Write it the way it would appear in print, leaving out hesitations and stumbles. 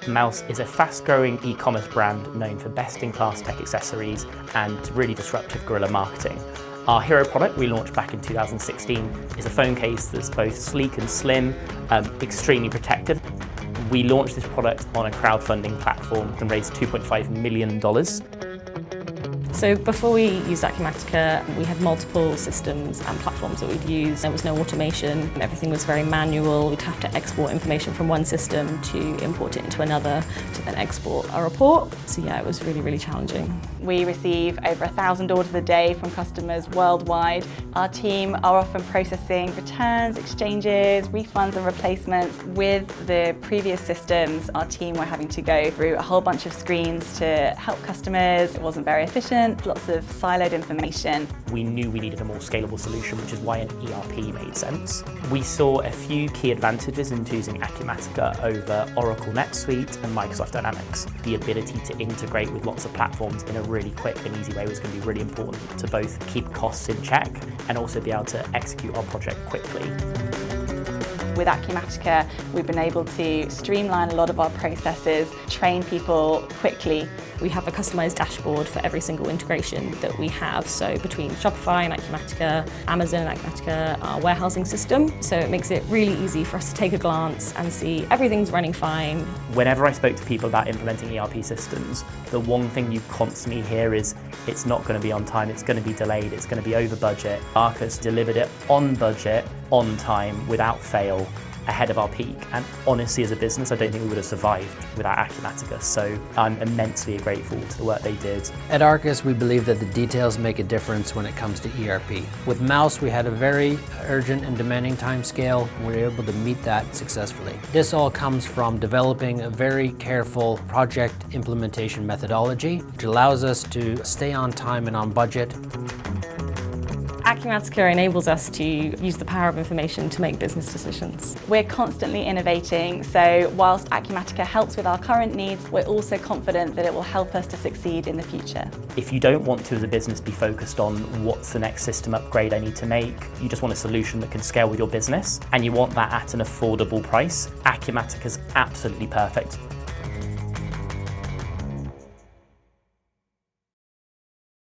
Mous is a fast-growing e-commerce brand known for best-in-class tech accessories and really disruptive guerrilla marketing. Our hero product we launched back in 2016 is a phone case that's both sleek and slim, extremely protective. We launched this product on a crowdfunding platform and raised $2.5 million. So before we used Acumatica, we had multiple systems and platforms that we'd use. There was no automation, everything was very manual. We'd have to export information from one system to import it into another to then export a report. So yeah, it was really, really challenging. We receive over 1,000 orders a day from customers worldwide. Our team are often processing returns, exchanges, refunds and replacements. With the previous systems, our team were having to go through a whole bunch of screens to help customers. It wasn't very efficient. Lots of siloed information. We knew we needed a more scalable solution, which is why an ERP made sense. We saw a few key advantages in choosing Acumatica over Oracle NetSuite and Microsoft Dynamics. The ability to integrate with lots of platforms in a really quick and easy way was going to be really important to both keep costs in check and also be able to execute our project quickly. With Acumatica, we've been able to streamline a lot of our processes, train people quickly. We have a customized dashboard for every single integration that we have. So between Shopify and Acumatica, Amazon and Acumatica, our warehousing system. So it makes it really easy for us to take a glance and see everything's running fine. Whenever I spoke to people about implementing ERP systems, the one thing you constantly hear is it's not going to be on time, it's going to be delayed, it's going to be over budget. Arcus delivered it on budget, on time, without fail, ahead of our peak. And honestly, as a business, I don't think we would have survived without Acumatica. So I'm immensely grateful to the work they did. At Arcus, we believe that the details make a difference when it comes to ERP. With Mous, we had a very urgent and demanding time scale, and we were able to meet that successfully. This all comes from developing a very careful project implementation methodology, which allows us to stay on time and on budget. Acumatica enables us to use the power of information to make business decisions. We're constantly innovating, so whilst Acumatica helps with our current needs, we're also confident that it will help us to succeed in the future. If you don't want to, as a business, be focused on what's the next system upgrade I need to make, you just want a solution that can scale with your business, and you want that at an affordable price, Acumatica's absolutely perfect.